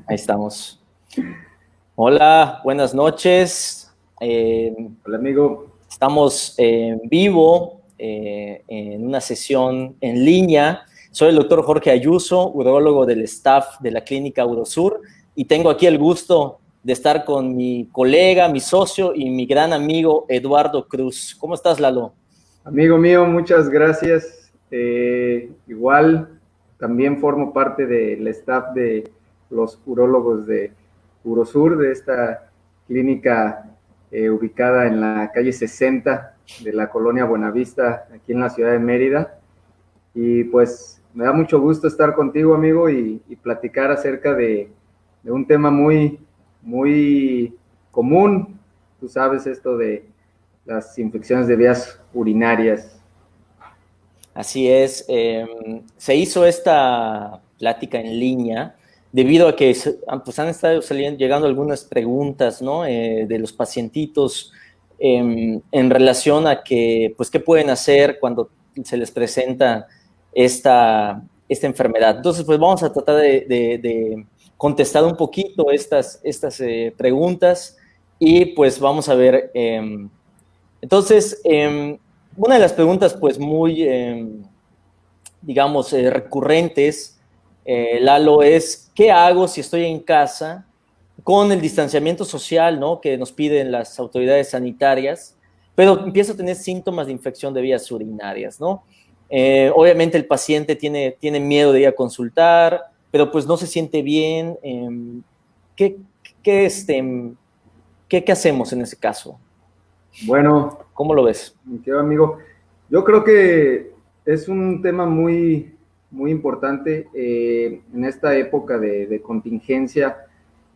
Ahí estamos. Hola, buenas noches. Hola amigo. Estamos en vivo en una sesión en línea. Soy el doctor Jorge Ayuso, urólogo del staff de la Clínica Urosur, y tengo aquí el gusto de estar con mi colega, mi socio y mi gran amigo Eduardo Cruz. ¿Cómo estás, Lalo? Amigo mío, muchas gracias. Igual también formo parte del staff de los urólogos de Urosur, de esta clínica ubicada en la calle 60 de la colonia Buenavista, aquí en la ciudad de Mérida. Y pues me da mucho gusto estar contigo, amigo, y platicar acerca de un tema muy común. Tú sabes esto de las infecciones de vías urinarias. Así es. Se hizo esta plática en línea debido a que pues han estado llegando algunas preguntas, ¿no? De los pacientitos en relación a que, pues, qué pueden hacer cuando se les presenta esta enfermedad. Entonces, pues vamos a tratar de contestar un poquito estas preguntas y pues vamos a ver. Entonces, una de las preguntas, pues, muy, digamos, recurrentes, Lalo, es, ¿qué hago si estoy en casa con el distanciamiento social, ¿no?, que nos piden las autoridades sanitarias, pero empiezo a tener síntomas de infección de vías urinarias, ¿no? Obviamente el paciente tiene miedo de ir a consultar, pero pues no se siente bien. ¿Qué, qué, qué hacemos en ese caso? Bueno, ¿Cómo lo ves? mi querido amigo, yo creo que es un tema muy importante en esta época de contingencia.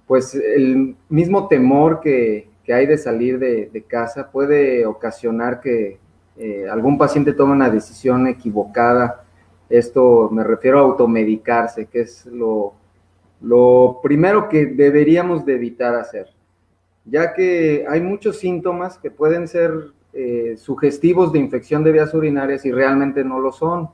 Pues el mismo temor que hay de salir de casa puede ocasionar que algún paciente tome una decisión equivocada. Esto me refiero a automedicarse, que es lo primero que deberíamos de evitar hacer, ya que hay muchos síntomas que pueden ser sugestivos de infección de vías urinarias y realmente no lo son. Ujú.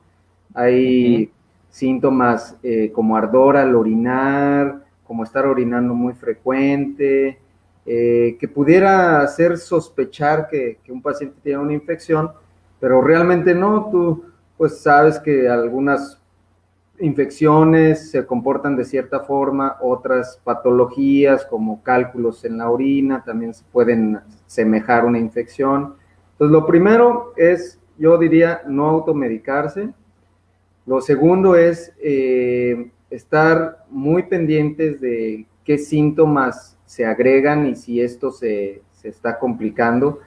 Hay síntomas como ardor al orinar, como estar orinando muy frecuente, que pudiera hacer sospechar que un paciente tiene una infección, pero realmente no. Tú pues sabes que algunas infecciones se comportan de cierta forma, otras patologías como cálculos en la orina también se pueden semejar una infección. Entonces, lo primero es, yo diría, no automedicarse. Lo segundo es estar muy pendientes de qué síntomas se agregan y si esto se está complicando.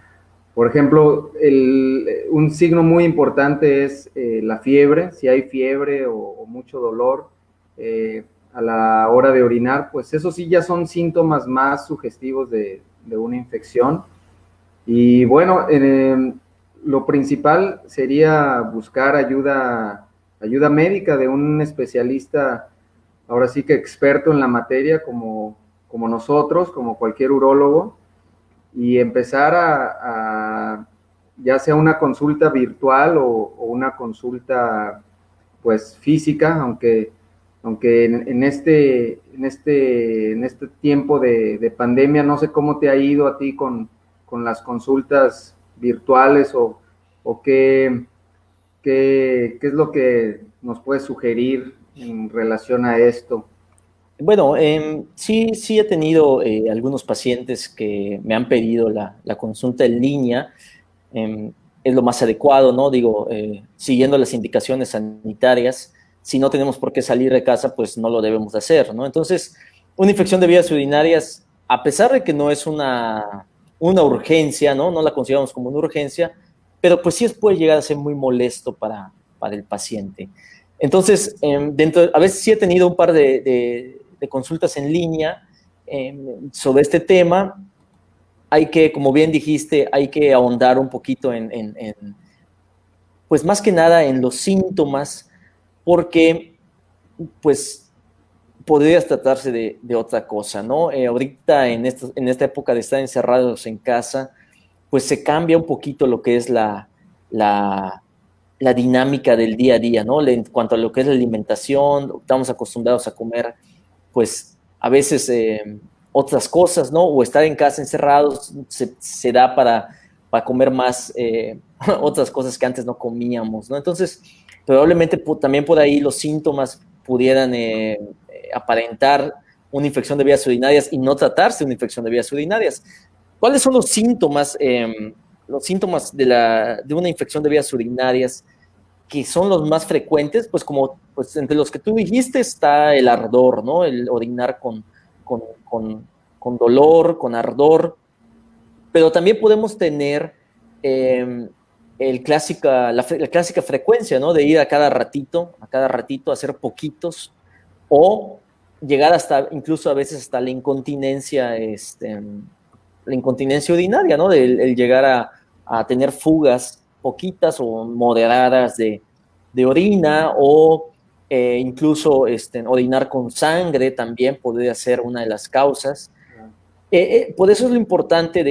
Por ejemplo, un signo muy importante es la fiebre. Si hay fiebre o mucho dolor eh, a la hora de orinar, pues eso sí ya son síntomas más sugestivos de una infección. Y bueno, lo principal sería buscar ayuda médica de un especialista, ahora sí que experto en la materia, como nosotros, como cualquier urólogo, y empezar ya sea una consulta virtual o una consulta pues física, aunque en este tiempo de pandemia, no sé cómo te ha ido a ti con las consultas virtuales o qué es lo que nos puedes sugerir en relación a esto. Bueno, sí he tenido algunos pacientes que me han pedido la consulta en línea. em, es lo más adecuado, ¿no? Digo, siguiendo las indicaciones sanitarias, si no tenemos por qué salir de casa, pues no lo debemos de hacer, ¿no? Entonces, una infección de vías urinarias, a pesar de que no es una urgencia, ¿no? No la consideramos como una urgencia, pero pues sí puede llegar a ser muy molesto para el paciente. Entonces, a veces sí he tenido un par de consultas en línea sobre este tema. Hay que, como bien dijiste, hay que ahondar un poquito pues más que nada en los síntomas, porque pues podría tratarse de otra cosa, ¿no? Ahorita en esta época de estar encerrados en casa, pues se cambia un poquito lo que es la, la dinámica del día a día, ¿no? En cuanto a lo que es la alimentación, estamos acostumbrados a comer, pues a veces otras cosas, ¿no? O estar en casa encerrados se da para comer más otras cosas que antes no comíamos, ¿no? Entonces, probablemente también por ahí los síntomas pudieran aparentar una infección de vías urinarias y no tratarse de una infección de vías urinarias. ¿Cuáles son los síntomas de una infección de vías urinarias que son los más frecuentes? Pues entre los que tú dijiste está el ardor, ¿no? El orinar con dolor, con ardor, pero también podemos tener la clásica frecuencia, ¿no? De ir a cada ratito, a hacer poquitos, o llegar incluso a veces hasta la incontinencia urinaria, ¿no? El llegar a tener fugas poquitas o moderadas de orina, o incluso orinar con sangre también podría ser una de las causas. Por eso es lo importante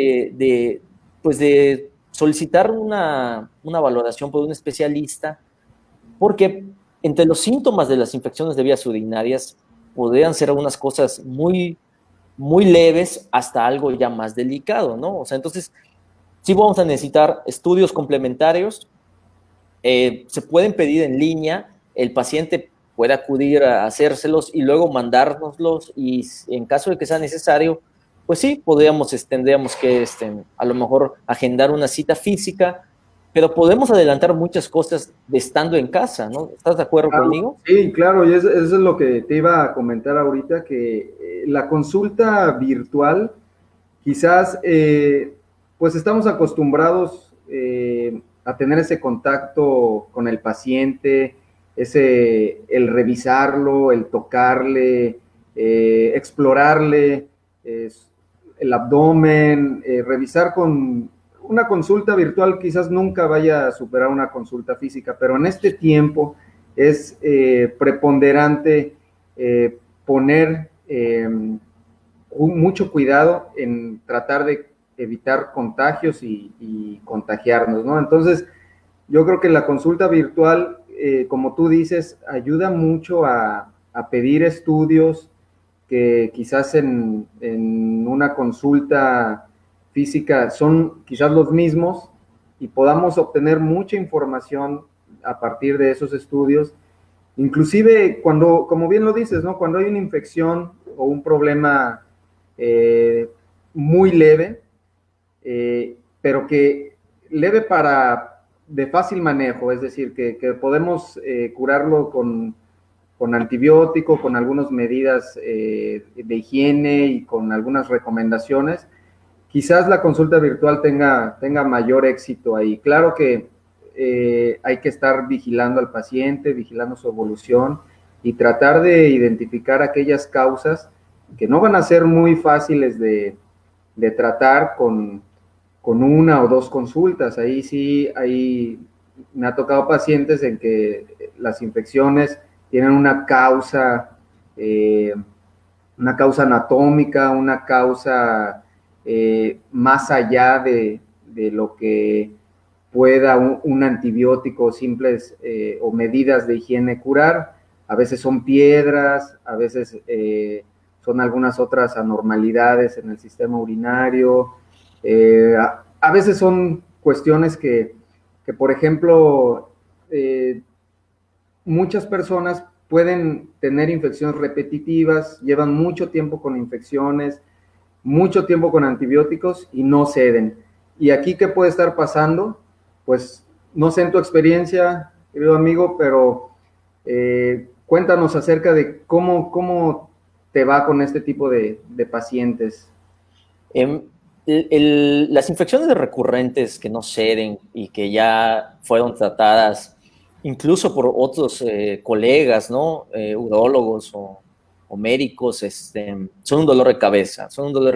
pues de solicitar una valoración por un especialista, porque entre los síntomas de las infecciones de vías urinarias podrían ser algunas cosas muy, muy leves hasta algo ya más delicado, ¿no? O sea, entonces sí vamos a necesitar estudios complementarios. Se pueden pedir en línea, el paciente puede acudir a hacérselos y luego mandárnoslos, y en caso de que sea necesario, pues sí, tendríamos que a lo mejor agendar una cita física, pero podemos adelantar muchas cosas estando en casa, ¿no? ¿Estás de acuerdo conmigo? Sí, claro, y eso es lo que te iba a comentar ahorita, que la consulta virtual, quizás, pues estamos acostumbrados a tener ese contacto con el paciente, el revisarlo, el tocarle, explorarle el abdomen, revisar con una consulta virtual quizás nunca vaya a superar una consulta física, pero en este tiempo es preponderante poner mucho cuidado en tratar de evitar contagios y contagiarnos, ¿no? Entonces, yo creo que la consulta virtual, como tú dices, ayuda mucho a pedir estudios que quizás en una consulta física son quizás los mismos, y podamos obtener mucha información a partir de esos estudios. Inclusive cuando, como bien lo dices, ¿no? Cuando hay una infección o un problema muy leve, pero que leve de fácil manejo, es decir, que podemos curarlo con antibiótico, con algunas medidas de higiene y con algunas recomendaciones. Quizás la consulta virtual tenga mayor éxito ahí. Claro que hay que estar vigilando al paciente, vigilando su evolución y tratar de identificar aquellas causas que no van a ser muy fáciles de tratar con una o dos consultas. Ahí sí, me ha tocado pacientes en que las infecciones tienen una causa anatómica, una causa más allá de lo que pueda un antibiótico simples o medidas de higiene curar. A veces son piedras, a veces son algunas otras anormalidades en el sistema urinario, a veces son cuestiones que por ejemplo, muchas personas pueden tener infecciones repetitivas, llevan mucho tiempo con infecciones, mucho tiempo con antibióticos y no ceden. ¿Y aquí qué puede estar pasando? Pues no sé en tu experiencia, querido amigo, pero cuéntanos acerca de cómo te va con este tipo de pacientes. Las infecciones recurrentes que no ceden y que ya fueron tratadas incluso por otros colegas, ¿no? Urólogos o médicos, son un dolor de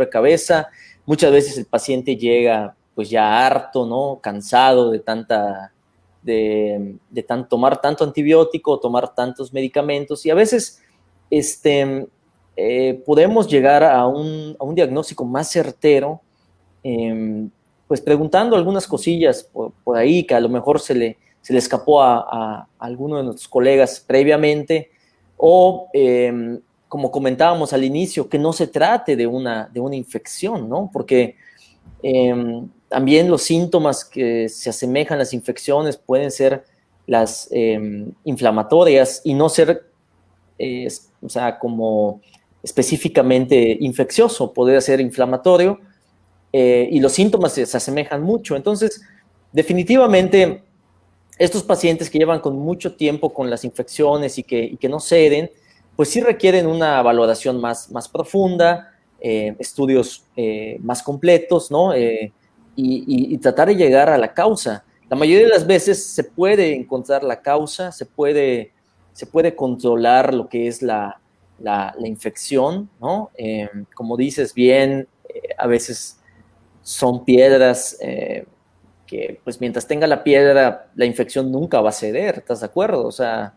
cabeza, Muchas veces el paciente llega pues ya harto, ¿no? Cansado de tomar tanto antibiótico, tomar tantos medicamentos, y a veces podemos llegar a un diagnóstico más certero, pues preguntando algunas cosillas por ahí que a lo mejor se le escapó a alguno de nuestros colegas previamente, o como comentábamos al inicio, que no se trate de una infección, ¿no? Porque también los síntomas que se asemejan a las infecciones pueden ser las inflamatorias y no ser, o sea, como específicamente infeccioso, podría ser inflamatorio, y los síntomas se asemejan mucho. Entonces, definitivamente, estos pacientes que llevan con mucho tiempo con las infecciones y que no ceden, pues sí requieren una valoración más profunda, estudios más completos, ¿no? Y tratar de llegar a la causa. La mayoría de las veces se puede encontrar la causa, se puede controlar lo que es la infección, ¿no? Como dices bien, a veces son piedras que pues mientras tenga la piedra, la infección nunca va a ceder, ¿estás de acuerdo? O sea,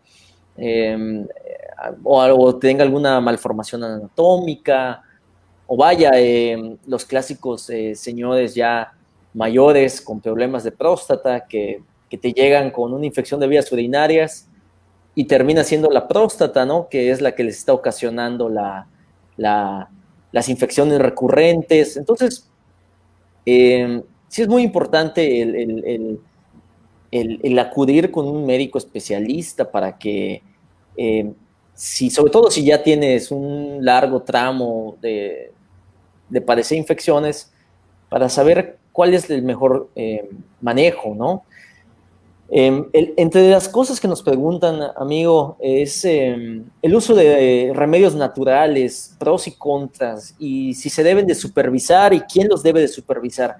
o tenga alguna malformación anatómica, o vaya, los clásicos señores ya mayores con problemas de próstata que te llegan con una infección de vías urinarias y termina siendo la próstata, ¿no? Que es la que les está ocasionando las infecciones recurrentes. Entonces, sí es muy importante el acudir con un médico especialista para que, sobre todo si ya tienes un largo tramo de padecer infecciones, para saber cuál es el mejor manejo, ¿no? Entre las cosas que nos preguntan, amigo, es el uso de remedios naturales, pros y contras, y si se deben de supervisar y quién los debe de supervisar.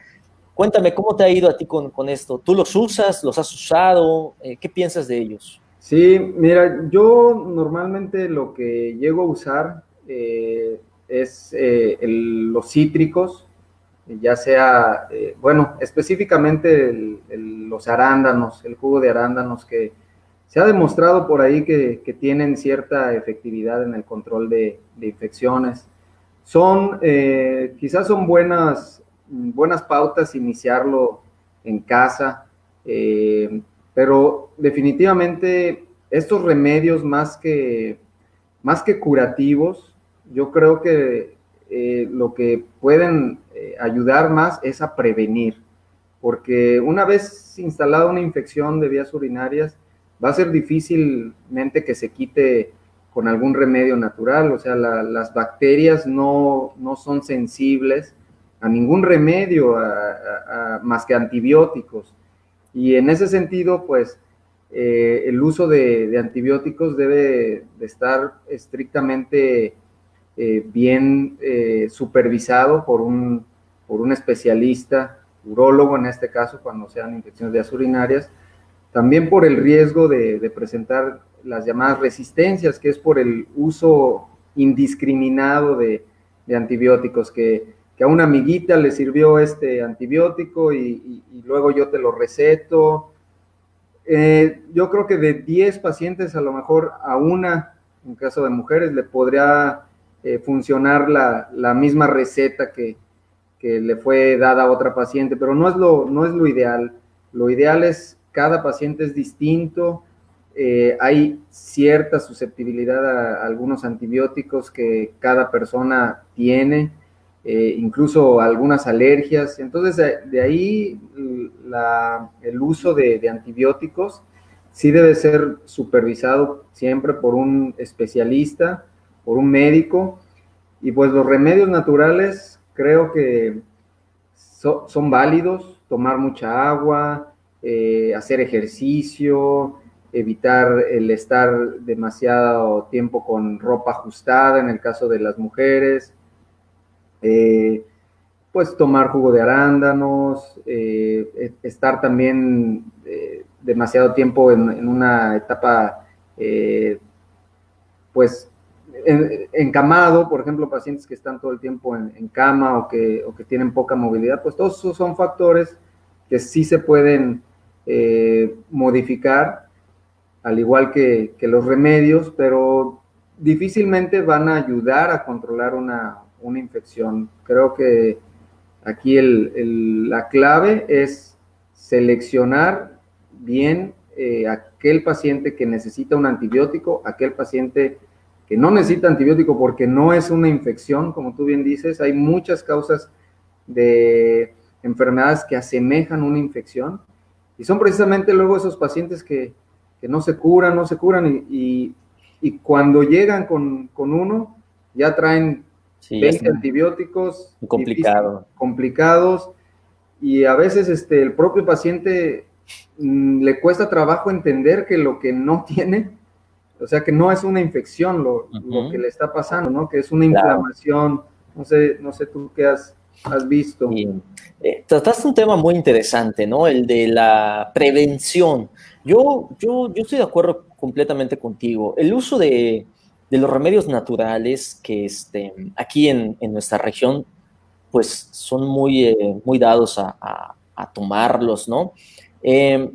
Cuéntame, ¿cómo te ha ido a ti con esto? ¿Tú los usas? ¿Los has usado? ¿Qué piensas de ellos? Sí, mira, yo normalmente lo que llego a usar es los cítricos, ya sea, bueno, específicamente los arándanos, el jugo de arándanos, que se ha demostrado por ahí que tienen cierta efectividad en el control de infecciones. Quizás son buenas pautas iniciarlo en casa, pero definitivamente estos remedios más que curativos, yo creo que lo que pueden ayudar más es a prevenir, porque una vez instalada una infección de vías urinarias, va a ser difícilmente que se quite con algún remedio natural, o sea, las bacterias no son sensibles a ningún remedio más que antibióticos. Y en ese sentido, pues, el uso de antibióticos debe de estar estrictamente bien supervisado por un especialista, urólogo en este caso, cuando sean infecciones de vías urinarias, también por el riesgo de presentar las llamadas resistencias, que es por el uso indiscriminado de antibióticos, que a una amiguita le sirvió este antibiótico y luego yo te lo receto. Yo creo que de 10 pacientes, a lo mejor a una, en caso de mujeres, le podría funcionar la misma receta que le fue dada a otra paciente, pero no es lo ideal. Lo ideal es, cada paciente es distinto, hay cierta susceptibilidad a algunos antibióticos que cada persona tiene, incluso algunas alergias. Entonces, de ahí el uso de antibióticos sí debe ser supervisado siempre por un especialista, por un médico, y pues los remedios naturales creo que son válidos, tomar mucha agua, hacer ejercicio, evitar el estar demasiado tiempo con ropa ajustada en el caso de las mujeres, pues tomar jugo de arándanos, estar también demasiado tiempo en una etapa, pues, encamado, por ejemplo, pacientes que están todo el tiempo en cama o que tienen poca movilidad, pues todos esos son factores que sí se pueden modificar, al igual que los remedios, pero difícilmente van a ayudar a controlar una infección. Creo que aquí la clave es seleccionar bien aquel paciente que necesita un antibiótico, aquel paciente que no necesita antibiótico porque no es una infección, como tú bien dices. Hay muchas causas de enfermedades que asemejan una infección y son precisamente luego esos pacientes que no se curan, y cuando llegan con uno, ya traen Sí, ya está 20 antibióticos complicado. complicados, y a veces el propio paciente le cuesta trabajo entender que lo que no tiene, o sea, que no es una infección lo que le está pasando, ¿no? Que es una Claro. inflamación. No sé tú qué has visto. Y, trataste un tema muy interesante, ¿no? El de la prevención. Yo estoy de acuerdo completamente contigo. El uso de los remedios naturales que aquí en nuestra región, pues son muy dados a tomarlos, ¿no? Eh,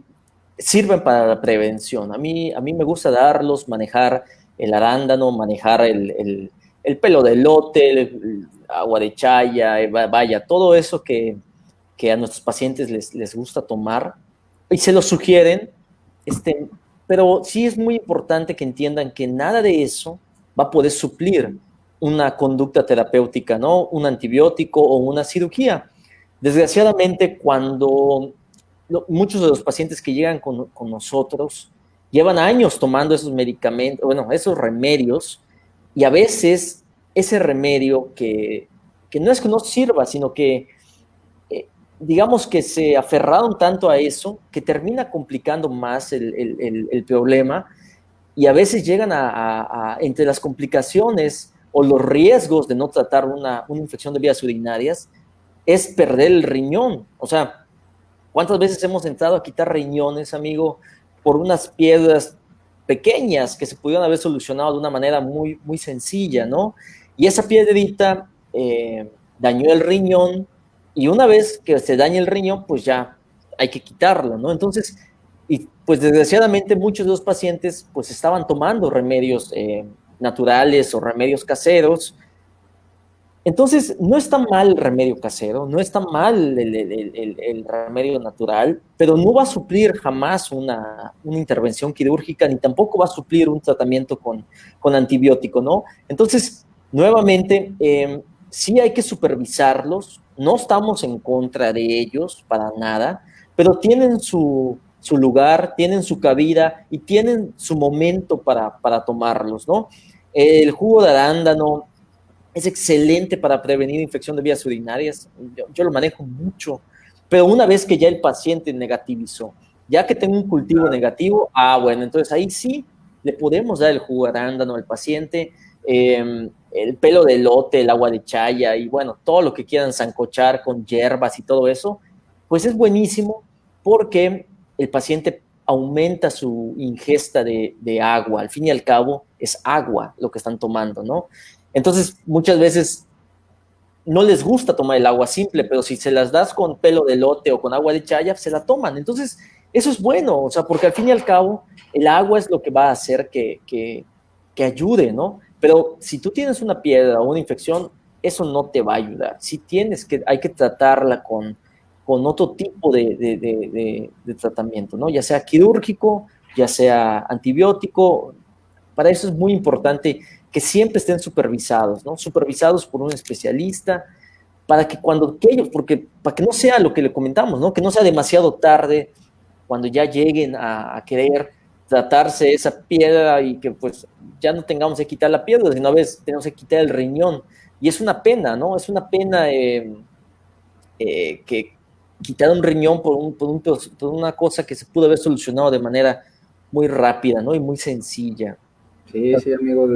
Sirven para la prevención. A mí me gusta darlos, manejar el arándano, manejar el pelo de elote, el agua de chaya, vaya, todo eso que a nuestros pacientes les gusta tomar y se lo sugieren, este, pero sí es muy importante que entiendan que nada de eso va a poder suplir una conducta terapéutica, ¿no? Un antibiótico o una cirugía. Desgraciadamente, cuando muchos de los pacientes que llegan con nosotros llevan años tomando esos medicamentos, bueno, esos remedios, y a veces ese remedio que no es que no sirva, sino que digamos que se aferraron tanto a eso que termina complicando más el problema, y a veces llegan entre las complicaciones o los riesgos de no tratar una infección de vías urinarias, es perder el riñón. O sea, ¿cuántas veces hemos entrado a quitar riñones, amigo, por unas piedras pequeñas que se pudieron haber solucionado de una manera muy sencilla, ¿no? Y esa piedrita dañó el riñón, y una vez que se daña el riñón, pues ya hay que quitarlo, ¿no? Entonces, y pues desgraciadamente muchos de los pacientes pues estaban tomando remedios naturales o remedios caseros. Entonces, no está mal el remedio casero, no está mal el remedio natural, pero no va a suplir jamás una intervención quirúrgica, ni tampoco va a suplir un tratamiento con antibiótico, ¿no? Entonces, nuevamente, sí hay que supervisarlos, no estamos en contra de ellos para nada, pero tienen su lugar, tienen su cabida y tienen su momento para tomarlos, ¿no? El jugo de arándano es excelente para prevenir infección de vías urinarias. Yo lo manejo mucho, pero una vez que ya el paciente negativizó, ya que tengo un cultivo negativo, bueno, entonces ahí sí le podemos dar el jugo de arándano al paciente, el pelo de elote, el agua de chaya y bueno, todo lo que quieran sancochar con hierbas y todo eso, pues es buenísimo porque el paciente aumenta su ingesta de agua. Al fin y al cabo, es agua lo que están tomando, ¿no? Entonces, muchas veces no les gusta tomar el agua simple, pero si se las das con pelo de elote o con agua de chaya, se la toman. Entonces, eso es bueno, o sea, porque al fin y al cabo, el agua es lo que va a hacer que ayude, ¿no? Pero si tú tienes una piedra o una infección, eso no te va a ayudar. Si hay que tratarla con otro tipo de tratamiento, ¿no? Ya sea quirúrgico, ya sea antibiótico. Para eso es muy importante que siempre estén supervisados, ¿no? Supervisados por un especialista, para que para que no sea lo que le comentamos, ¿no? Que no sea demasiado tarde cuando ya lleguen a querer tratarse esa piedra y que pues ya no tengamos que quitar la piedra, sino a veces tenemos que quitar el riñón. Y es una pena, ¿no? Es una pena que quitar un riñón por una cosa que se pudo haber solucionado de manera muy rápida, ¿no? Y muy sencilla. Sí, sí, amigo.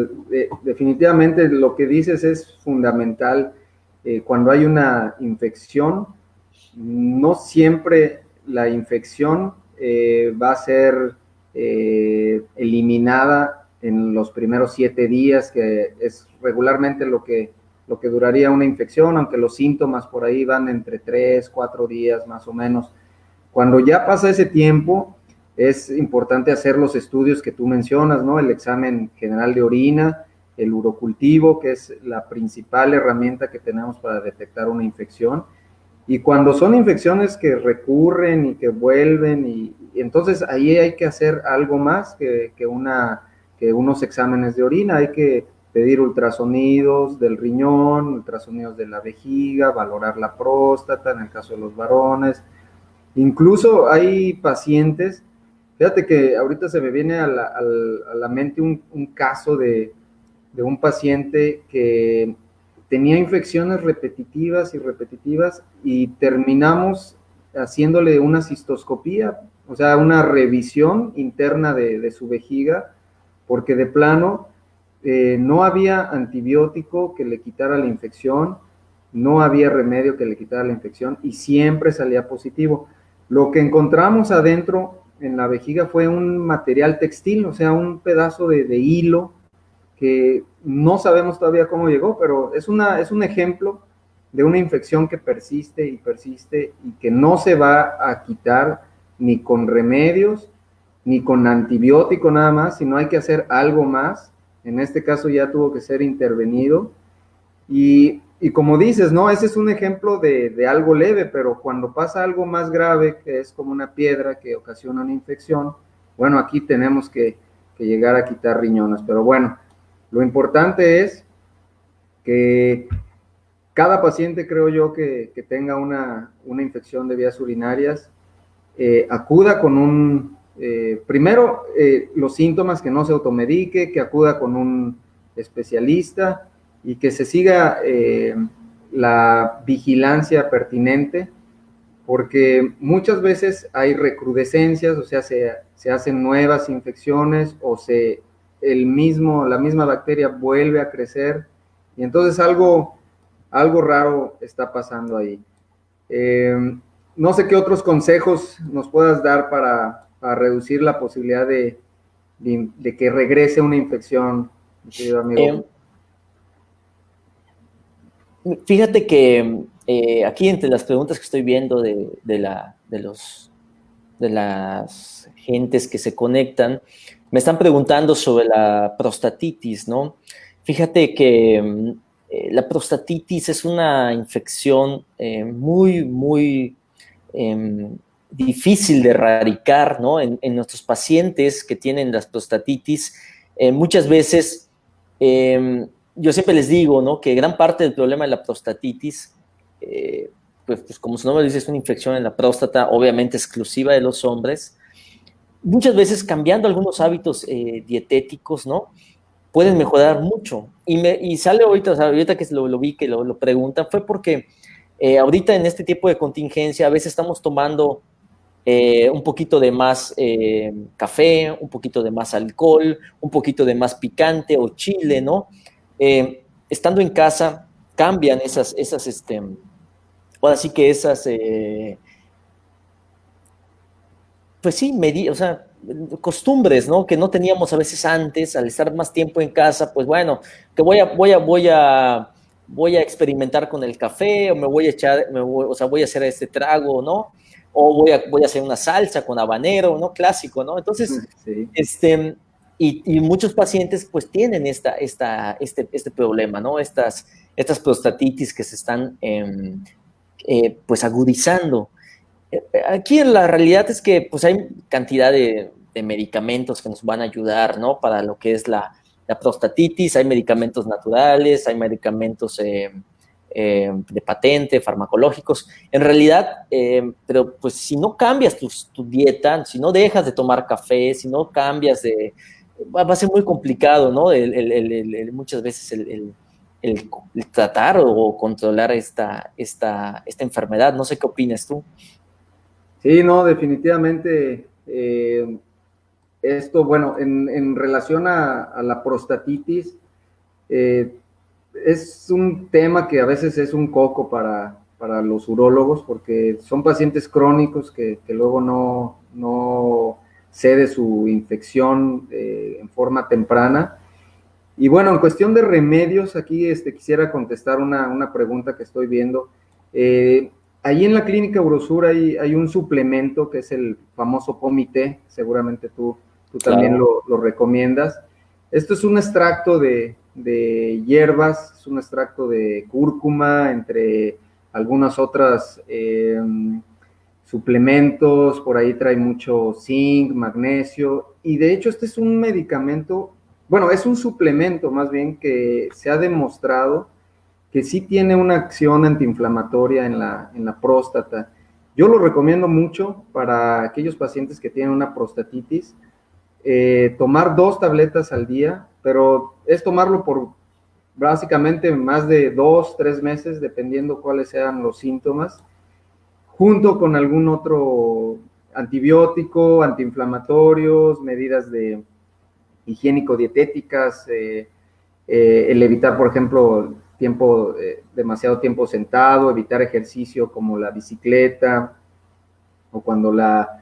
Definitivamente lo que dices es fundamental. Cuando hay una infección, no siempre la infección va a ser eliminada en los primeros 7 días, que es regularmente lo que duraría una infección, aunque los síntomas por ahí van entre 3, 4 días más o menos. Cuando ya pasa ese tiempo, es importante hacer los estudios que tú mencionas, ¿no? El examen general de orina, el urocultivo, que es la principal herramienta que tenemos para detectar una infección. Y cuando son infecciones que recurren y que vuelven, y entonces ahí hay que hacer algo más que que unos exámenes de orina, hay que pedir ultrasonidos del riñón, ultrasonidos de la vejiga, valorar la próstata en el caso de los varones. Incluso hay pacientes, fíjate que ahorita se me viene a la mente un caso de un paciente que tenía infecciones repetitivas y terminamos haciéndole una cistoscopía, o sea, una revisión interna de su vejiga, porque de plano no había antibiótico que le quitara la infección, no había remedio que le quitara la infección y siempre salía positivo. Lo que encontramos adentro en la vejiga fue un material textil, o sea, un pedazo de hilo que no sabemos todavía cómo llegó, pero es un ejemplo de una infección que persiste y que no se va a quitar ni con remedios, ni con antibiótico nada más, sino hay que hacer algo más. En este caso ya tuvo que ser intervenido. Y como dices, ¿no? Ese es un ejemplo de algo leve, pero cuando pasa algo más grave, que es como una piedra que ocasiona una infección, bueno, aquí tenemos que llegar a quitar riñones. Pero bueno, lo importante es que cada paciente, creo yo, que tenga una infección de vías urinarias, acuda con primero, los síntomas, que no se automedique, que acuda con un especialista y que se siga la vigilancia pertinente, porque muchas veces hay recrudescencias, o sea, se hacen nuevas infecciones o la misma bacteria vuelve a crecer y entonces algo raro está pasando ahí. No sé qué otros consejos nos puedas dar para reducir la posibilidad de que regrese una infección, mi querido amigo. Fíjate que aquí entre las preguntas que estoy viendo de las gentes que se conectan, me están preguntando sobre la prostatitis, ¿no? Fíjate que la prostatitis es una infección muy difícil de erradicar, ¿no? En nuestros pacientes que tienen las prostatitis, muchas veces, yo siempre les digo, ¿no? Que gran parte del problema de la prostatitis, pues como su nombre dice, es una infección en la próstata, obviamente exclusiva de los hombres. Muchas veces cambiando algunos hábitos dietéticos, ¿no? Pueden mejorar mucho. Y sale ahorita, o sea, ahorita que lo vi, que lo preguntan, fue porque ahorita en este tipo de contingencia a veces estamos tomando un poquito de más café, un poquito de más alcohol, un poquito de más picante o chile, ¿no? Estando en casa, cambian ahora sí que pues sí, o sea, costumbres, ¿no? Que no teníamos a veces antes, al estar más tiempo en casa, pues bueno, que voy a experimentar con el café, o me voy a echar, o sea, voy a hacer este trago, ¿no? O voy a hacer una salsa con habanero, ¿no? Clásico, ¿no? Entonces, Sí. Y muchos pacientes pues tienen este problema, ¿no? Estas prostatitis que se están pues agudizando. Aquí la realidad es que pues hay cantidad de medicamentos que nos van a ayudar, ¿no? Para lo que es la prostatitis, hay medicamentos naturales, hay medicamentos de patente, farmacológicos. En realidad, pero pues si no cambias tu dieta, si no dejas de tomar café, si no cambias va a ser muy complicado, ¿no? Muchas veces el tratar o controlar esta enfermedad. No sé qué opinas tú. Sí, no, definitivamente. Esto, bueno, en relación a la prostatitis, es un tema que a veces es un coco para los urólogos, porque son pacientes crónicos que luego no cede su infección en forma temprana. Y bueno, en cuestión de remedios, aquí quisiera contestar una pregunta que estoy viendo. Ahí en la clínica Urosur hay un suplemento que es el famoso Pomité, seguramente tú también Claro. lo recomiendas. Esto es un extracto de hierbas, es un extracto de cúrcuma, entre algunas otras suplementos, por ahí trae mucho zinc, magnesio, y de hecho este es un medicamento bueno, es un suplemento más bien que se ha demostrado que sí tiene una acción antiinflamatoria en la próstata. Yo lo recomiendo mucho para aquellos pacientes que tienen una prostatitis, tomar 2 tabletas al día, pero es tomarlo por básicamente más de 2, 3 meses, dependiendo cuáles sean los síntomas, junto con algún otro antibiótico, antiinflamatorios, medidas de higiénico-dietéticas, el evitar, por ejemplo, demasiado tiempo sentado, evitar ejercicio como la bicicleta, o cuando la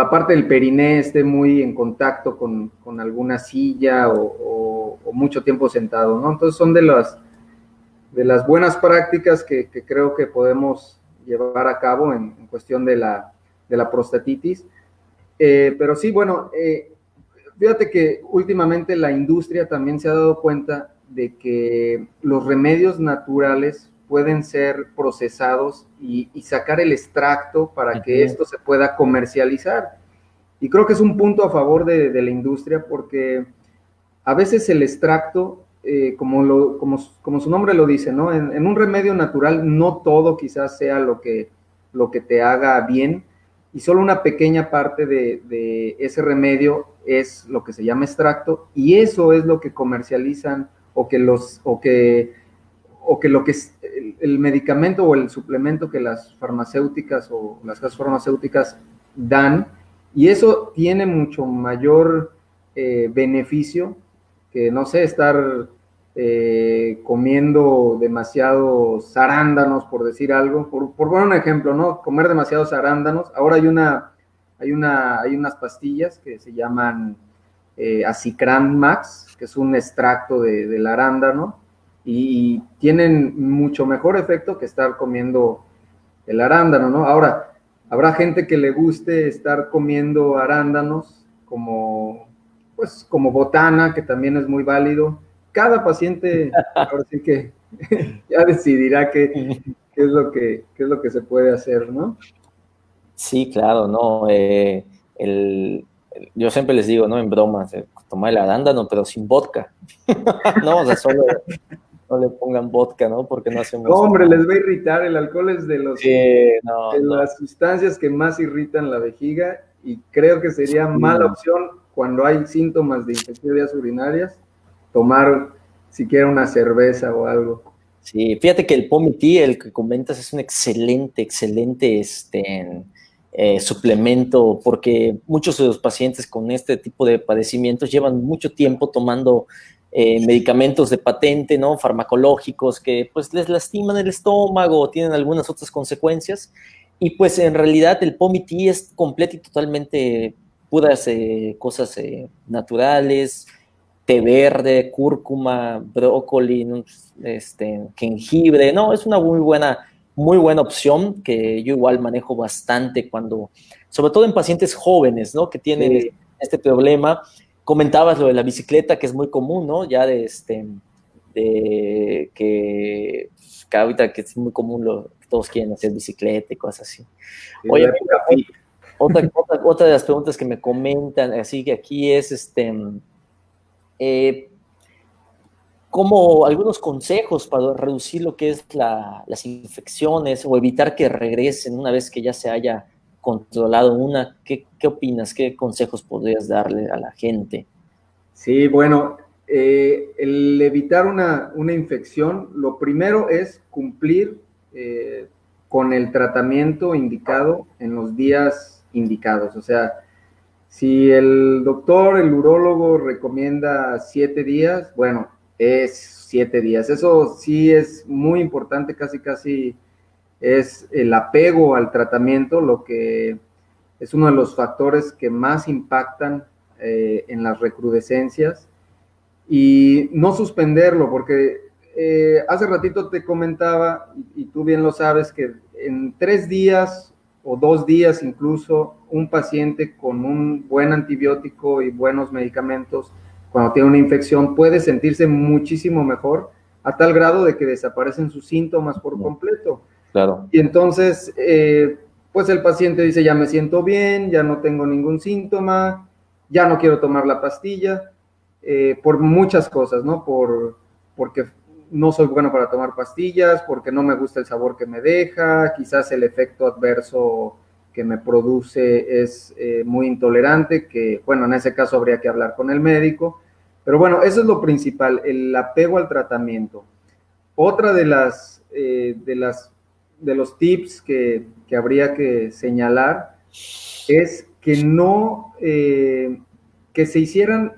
parte del periné esté muy en contacto con alguna silla o mucho tiempo sentado, ¿no? Entonces son de las buenas prácticas que creo que podemos llevar a cabo en cuestión de la prostatitis. Pero sí, bueno, fíjate que últimamente la industria también se ha dado cuenta de que los remedios naturales pueden ser procesados y sacar el extracto para que esto se pueda comercializar. Y creo que es un punto a favor de la industria, porque a veces el extracto, como su nombre lo dice, ¿no? En un remedio natural no todo quizás sea lo que te haga bien, y solo una pequeña parte de ese remedio es lo que se llama extracto, y eso es lo que comercializan, o que lo que es el medicamento o el suplemento que las farmacéuticas o las casas farmacéuticas dan, y eso tiene mucho mayor beneficio que, no sé, estar comiendo demasiados arándanos, por decir algo, por poner un ejemplo, ¿no? Comer demasiados arándanos. Ahora hay unas pastillas que se llaman Acicran Max, que es un extracto del arándano, y tienen mucho mejor efecto que estar comiendo el arándano, ¿no? Ahora, habrá gente que le guste estar comiendo arándanos como botana, que también es muy válido. Cada paciente, ahora sí que ya decidirá qué es lo que se puede hacer, ¿no? Sí, claro, no. Yo siempre les digo, ¿no? En bromas, tomar el arándano, pero sin vodka. No, o sea, solo no le pongan vodka, ¿no? Porque no No, hacemos. hombre, les va a irritar. El alcohol es de No, no. las sustancias que más irritan la vejiga, y creo que sería mala opción cuando hay síntomas de infección de vías urinarias tomar siquiera una cerveza o algo. Sí, fíjate que el POMIT, el que comentas, es un excelente suplemento, porque muchos de los pacientes con este tipo de padecimientos llevan mucho tiempo tomando medicamentos de patente, ¿no? Farmacológicos que pues les lastiman el estómago o tienen algunas otras consecuencias. Y pues en realidad el POMIT es completo y totalmente puras cosas naturales, té verde, cúrcuma, brócoli, ¿no? Jengibre. No, es una muy buena opción que yo igual manejo bastante sobre todo en pacientes jóvenes, ¿no? Que tienen Sí. este problema. Comentabas lo de la bicicleta, que es muy común, ¿no? Ya que ahorita que es muy común, todos quieren hacer bicicleta y cosas así. Sí, Oye, la época fit. otra de las preguntas que me comentan, así que aquí es, como algunos consejos para reducir lo que es las infecciones o evitar que regresen una vez que ya se haya controlado una. ¿Qué opinas? ¿Qué consejos podrías darle a la gente? Sí, bueno, el evitar una infección, lo primero es cumplir con el tratamiento indicado en los días indicados. O sea, si el doctor, el urólogo recomienda 7 días, bueno, es 7 días. Eso sí es muy importante, casi es el apego al tratamiento, lo que es uno de los factores que más impactan en las recrudescencias, y no suspenderlo, porque hace ratito te comentaba, y tú bien lo sabes, que en 3 días o 2 días incluso, un paciente con un buen antibiótico y buenos medicamentos, cuando tiene una infección, puede sentirse muchísimo mejor, a tal grado de que desaparecen sus síntomas por completo. Claro. Y entonces, pues el paciente dice, ya me siento bien, ya no tengo ningún síntoma, ya no quiero tomar la pastilla. por muchas cosas, ¿no? Porque no soy bueno para tomar pastillas, porque no me gusta el sabor que me deja, quizás el efecto adverso que me produce es muy intolerante, que bueno, en ese caso habría que hablar con el médico, pero bueno, eso es lo principal, el apego al tratamiento. Otra de los tips que habría que señalar es que no, que se hicieran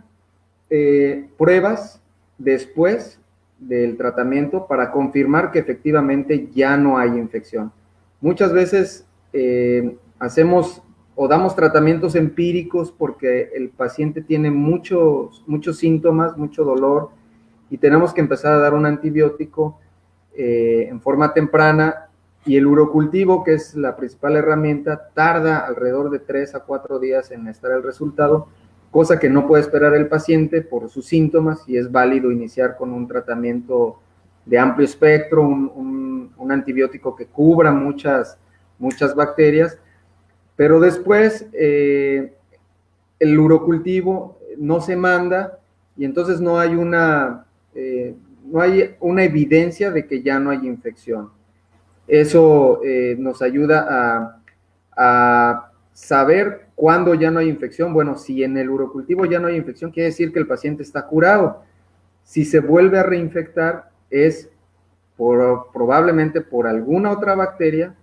pruebas después del tratamiento para confirmar que efectivamente ya no hay infección. Muchas veces hacemos o damos tratamientos empíricos porque el paciente tiene muchos síntomas, mucho dolor, y tenemos que empezar a dar un antibiótico en forma temprana, y el urocultivo, que es la principal herramienta, tarda alrededor de 3 a 4 días en estar el resultado, cosa que no puede esperar el paciente por sus síntomas, y es válido iniciar con un tratamiento de amplio espectro, un antibiótico que cubra muchas bacterias, pero después el urocultivo no se manda, y entonces no hay una evidencia de que ya no hay infección. Eso nos ayuda a saber cuándo ya no hay infección. Bueno, si en el urocultivo ya no hay infección, quiere decir que el paciente está curado. Si se vuelve a reinfectar, es probablemente por alguna otra bacteria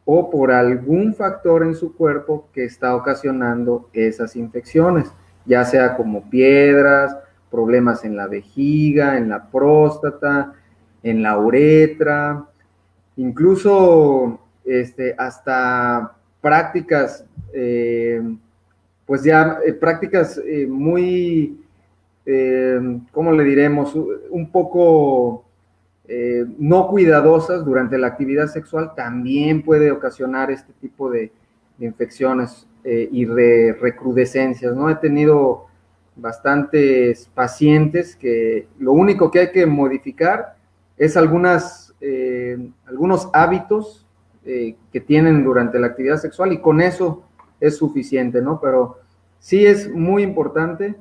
o por algún factor en su cuerpo que está ocasionando esas infecciones, ya sea como piedras, problemas en la vejiga, en la próstata, en la uretra, incluso hasta prácticas, pues ya prácticas muy, ¿cómo le diremos? Un poco no cuidadosas durante la actividad sexual también puede ocasionar este tipo de infecciones y de recrudescencias, ¿no? He tenido bastantes pacientes que lo único que hay que modificar es algunos hábitos que tienen durante la actividad sexual, y con eso es suficiente, ¿no? Pero sí es muy importante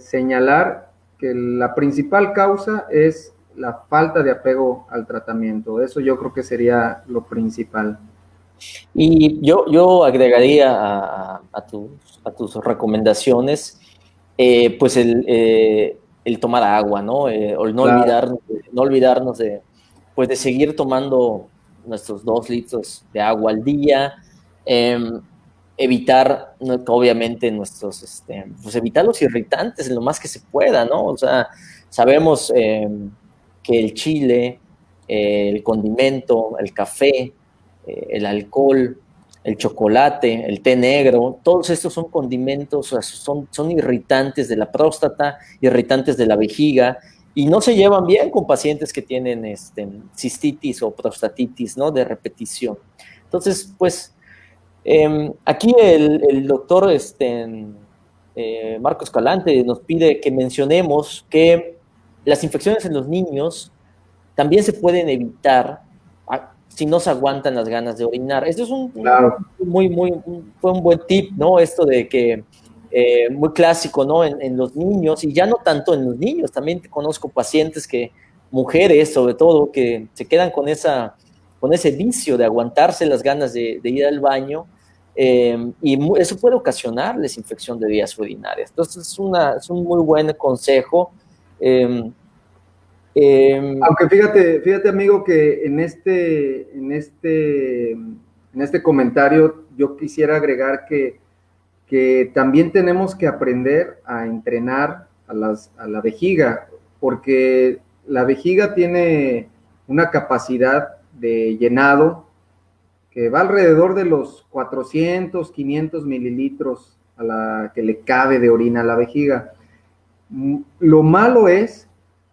señalar que la principal causa es la falta de apego al tratamiento. Eso yo creo que sería lo principal. Y yo agregaría a tus recomendaciones, pues el tomar agua, ¿no? O el Claro. no olvidarnos de, pues de seguir tomando nuestros 2 litros de agua al día, evitar, obviamente, pues evitar los irritantes en lo más que se pueda, ¿no? O sea, sabemos que el chile, el condimento, el café, el alcohol, el chocolate, el té negro, todos estos son condimentos, o sea, son irritantes de la próstata, irritantes de la vejiga, y no se llevan bien con pacientes que tienen cistitis o prostatitis, ¿no? De repetición. Entonces, pues, aquí el doctor Marco Escalante nos pide que mencionemos que las infecciones en los niños también se pueden evitar si no se aguantan las ganas de orinar. Esto es Claro. fue un buen tip, ¿no? Esto de que muy clásico, ¿no? En los niños, y ya no tanto en los niños, también conozco pacientes mujeres sobre todo, que se quedan con ese vicio de aguantarse las ganas de ir al baño, y eso puede ocasionarles infección de vías urinarias. Entonces es un muy buen consejo. Eh, Aunque fíjate amigo, que en este comentario yo quisiera agregar que también tenemos que aprender a entrenar a la vejiga, porque la vejiga tiene una capacidad de llenado que va alrededor de los 400, 500 mililitros a la que le cabe de orina a la vejiga. Lo malo es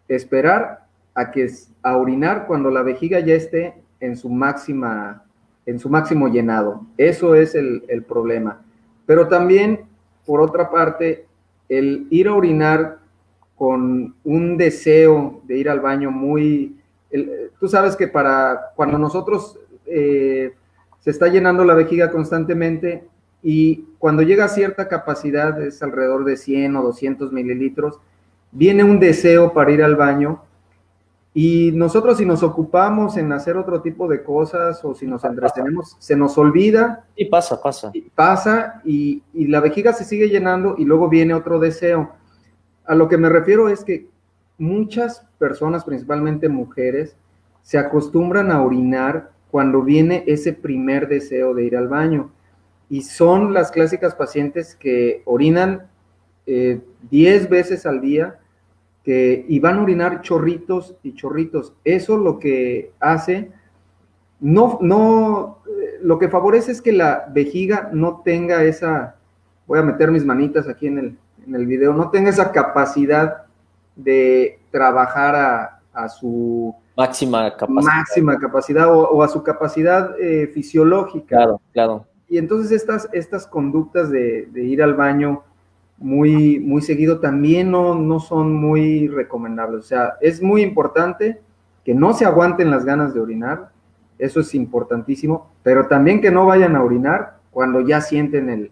esperar a orinar cuando la vejiga ya esté en su máximo llenado. Eso es el problema. Pero también, por otra parte, el ir a orinar con un deseo de ir al baño tú sabes que cuando nosotros se está llenando la vejiga constantemente, y cuando llega a cierta capacidad, es alrededor de 100 o 200 mililitros, viene un deseo para ir al baño. Y nosotros, si nos ocupamos en hacer otro tipo de cosas o si nos entretenemos, se nos olvida. Y pasa. Pasa y la vejiga se sigue llenando y luego viene otro deseo. A lo que me refiero es que muchas personas, principalmente mujeres, se acostumbran a orinar cuando viene ese primer deseo de ir al baño. Y son las clásicas pacientes que orinan 10 veces al día, y van a orinar chorritos y chorritos. Eso lo que hace, lo que favorece es que la vejiga no tenga esa, voy a meter mis manitas aquí en el video, no tenga esa capacidad de trabajar a su Máxima capacidad o a su capacidad fisiológica. Claro. Y entonces estas conductas de ir al baño muy, muy seguido también no son muy recomendables. O sea, es muy importante que no se aguanten las ganas de orinar, eso es importantísimo, pero también que no vayan a orinar cuando ya sienten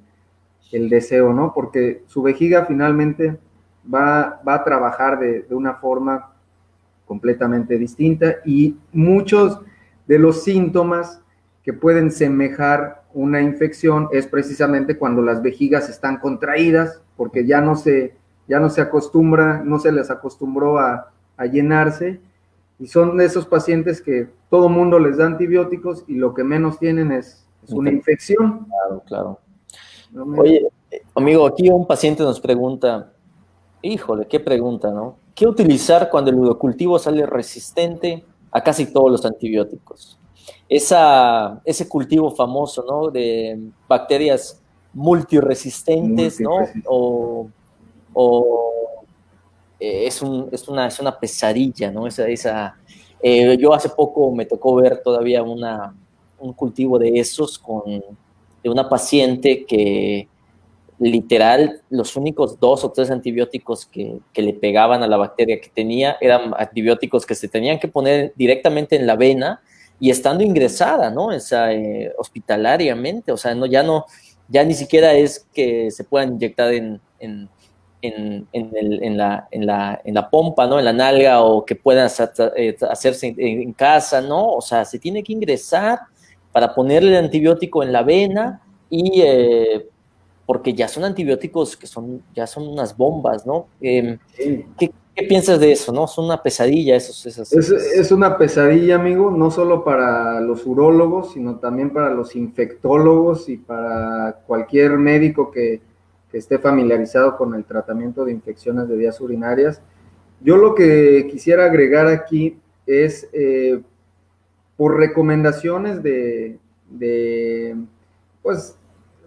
el deseo, ¿no? Porque su vejiga finalmente va a trabajar de una forma completamente distinta y muchos de los síntomas que pueden semejar una infección es precisamente cuando las vejigas están contraídas, porque ya no se acostumbra, no se les acostumbró a llenarse, y son de esos pacientes que todo mundo les da antibióticos y lo que menos tienen es una infección. Claro. Oye, amigo, aquí un paciente nos pregunta, híjole, qué pregunta, ¿no? ¿Qué utilizar cuando el urocultivo sale resistente a casi todos los antibióticos? Ese cultivo famoso, ¿no? De bacterias multiresistentes, ¿no? Es una pesadilla, ¿no? Yo hace poco me tocó ver todavía un cultivo de esos de una paciente que literal los únicos 2 o 3 antibióticos que le pegaban a la bacteria que tenía eran antibióticos que se tenían que poner directamente en la vena y estando ingresada, ¿no? Hospitalariamente, o sea, ya ni siquiera es que se puedan inyectar en la pompa, ¿no? En la nalga, o que puedan hacerse en casa, ¿no? O sea, se tiene que ingresar para ponerle el antibiótico en la vena y porque ya son antibióticos que ya son unas bombas, ¿no? ¿Qué piensas de eso, no? Son una pesadilla Es una pesadilla, amigo, no solo para los urólogos, sino también para los infectólogos y para cualquier médico que esté familiarizado con el tratamiento de infecciones de vías urinarias. Yo lo que quisiera agregar aquí es, por recomendaciones pues,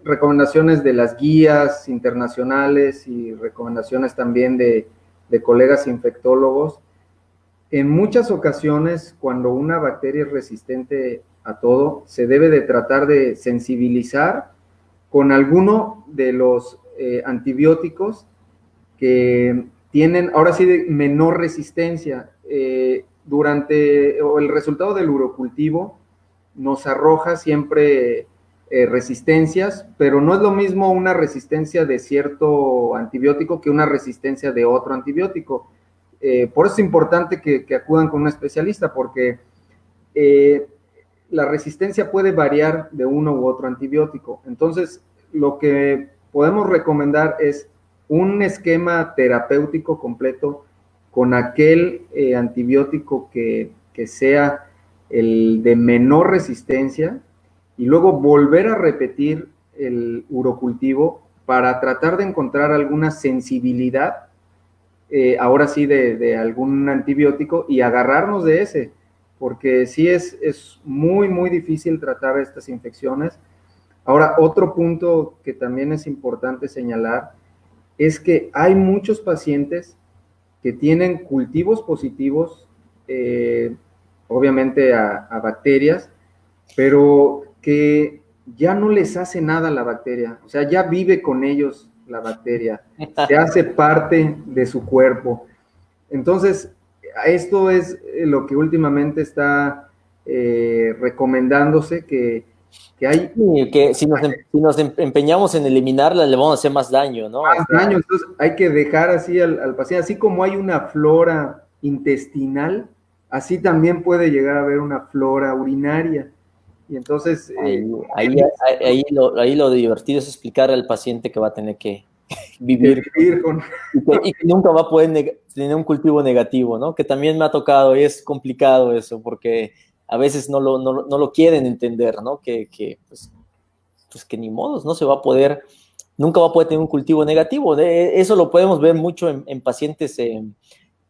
recomendaciones de las guías internacionales y recomendaciones también de colegas infectólogos, en muchas ocasiones cuando una bacteria es resistente a todo, se debe de tratar de sensibilizar con alguno de los antibióticos que tienen, ahora sí, de menor resistencia. El resultado del urocultivo nos arroja siempre resistencias, pero no es lo mismo una resistencia de cierto antibiótico que una resistencia de otro antibiótico. Por eso es importante que acudan con un especialista, porque la resistencia puede variar de uno u otro antibiótico. Entonces, lo que podemos recomendar es un esquema terapéutico completo con aquel antibiótico que sea el de menor resistencia, y luego volver a repetir el urocultivo para tratar de encontrar alguna sensibilidad, ahora sí, de algún antibiótico, y agarrarnos de ese, porque sí es muy, muy difícil tratar estas infecciones. Ahora, otro punto que también es importante señalar es que hay muchos pacientes que tienen cultivos positivos, obviamente a bacterias, pero que ya no les hace nada la bacteria, o sea, ya vive con ellos la bacteria, se hace parte de su cuerpo. Entonces, esto es lo que últimamente está recomendándose, que que hay Y que si nos empeñamos en eliminarla, le vamos a hacer más daño, ¿no? más daño. Entonces hay que dejar así al paciente, así como hay una flora intestinal, así también puede llegar a haber una flora urinaria. Y entonces, Ahí lo divertido es explicar al paciente que va a tener que que vivir vivir con... y que nunca va a poder tener un cultivo negativo, ¿no? Que también me ha tocado y es complicado eso, porque a veces no lo quieren entender, ¿no? Pues que ni modos, no se va a poder, nunca va a poder tener un cultivo negativo. Eso lo podemos ver mucho en pacientes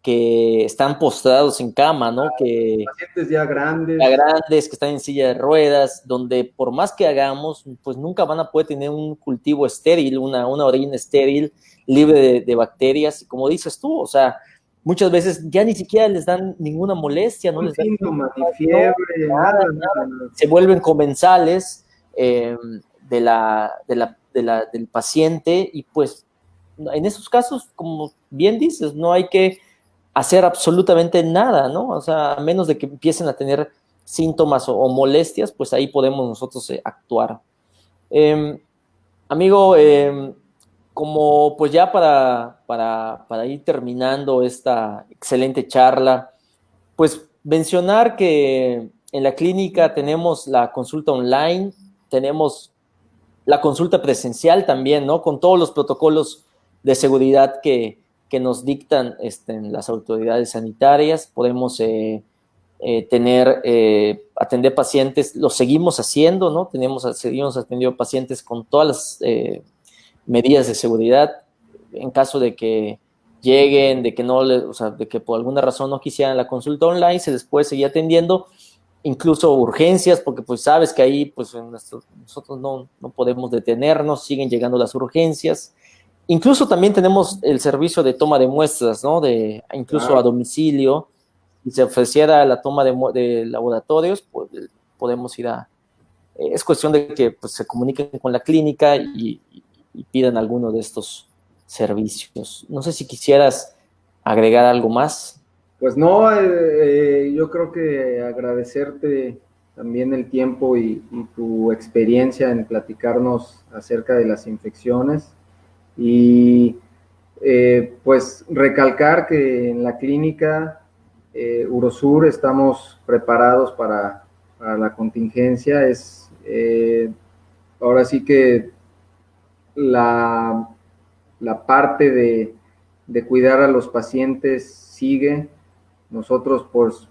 que están postrados en cama, ¿no? pacientes ya grandes. Ya grandes, que están en silla de ruedas, donde por más que hagamos, pues nunca van a poder tener un cultivo estéril, una orina estéril, libre de bacterias, y como dices tú, o sea, muchas veces ya ni siquiera les dan ninguna molestia, no les dan síntomas, ni fiebre, nada. se vuelven comensales del paciente, y pues en esos casos, como bien dices, no hay que hacer absolutamente nada, ¿no? O sea, a menos de que empiecen a tener síntomas o molestias, pues ahí podemos nosotros actuar. Amigo, como pues ya para ir terminando esta excelente charla, pues mencionar que en la clínica tenemos la consulta online, tenemos la consulta presencial también, ¿no? Con todos los protocolos de seguridad que nos dictan las autoridades sanitarias. Podemos atender pacientes, lo seguimos haciendo, ¿no? Seguimos atendiendo pacientes con todas las medidas de seguridad. En caso de que lleguen, de que o sea, de que por alguna razón no quisieran la consulta online, se les puede seguir atendiendo, incluso urgencias, porque pues sabes que ahí pues nosotros no podemos detenernos, siguen llegando las urgencias. Incluso también tenemos el servicio de toma de muestras, ¿no? Incluso a domicilio. Si se ofreciera la toma de laboratorios, pues podemos ir es cuestión de que pues, se comuniquen con la clínica y pidan alguno de estos servicios. No sé si quisieras agregar algo más. Pues no, yo creo que agradecerte también el tiempo y tu experiencia en platicarnos acerca de las infecciones y pues recalcar que en la clínica Urosur estamos preparados para la contingencia. Ahora sí que la parte de cuidar a los pacientes sigue. Nosotros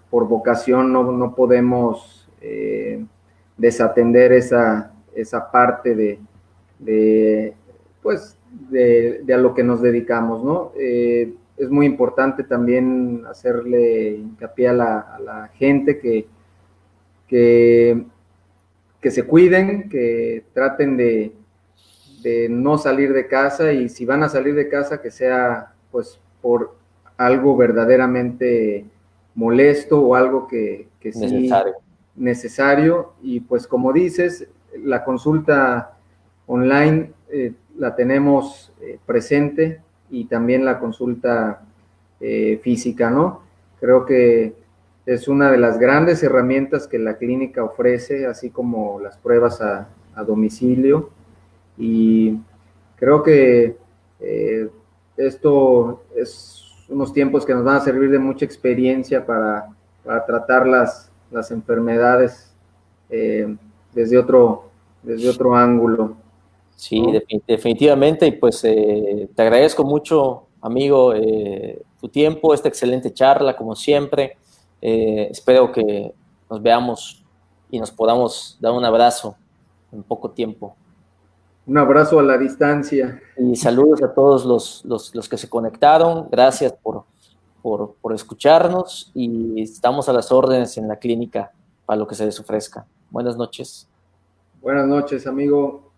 por vocación no podemos desatender esa parte pues, de a lo que nos dedicamos, ¿no? Es muy importante también hacerle hincapié a la gente que se cuiden, que traten de no salir de casa, y si van a salir de casa que sea pues por algo verdaderamente molesto o algo que sí necesario. Y pues como dices, la consulta online la tenemos presente, y también la consulta física, ¿no? Creo que es una de las grandes herramientas que la clínica ofrece, así como las pruebas a domicilio. Y creo que esto es unos tiempos que nos van a servir de mucha experiencia para tratar las enfermedades desde otro ángulo, Sí, ¿no? definitivamente, y pues te agradezco mucho, amigo, tu tiempo, esta excelente charla, como siempre. Espero que nos veamos y nos podamos dar un abrazo en poco tiempo. Un abrazo a la distancia. Y saludos a todos los que se conectaron. Gracias por escucharnos, y estamos a las órdenes en la clínica para lo que se les ofrezca. Buenas noches. Buenas noches, amigo.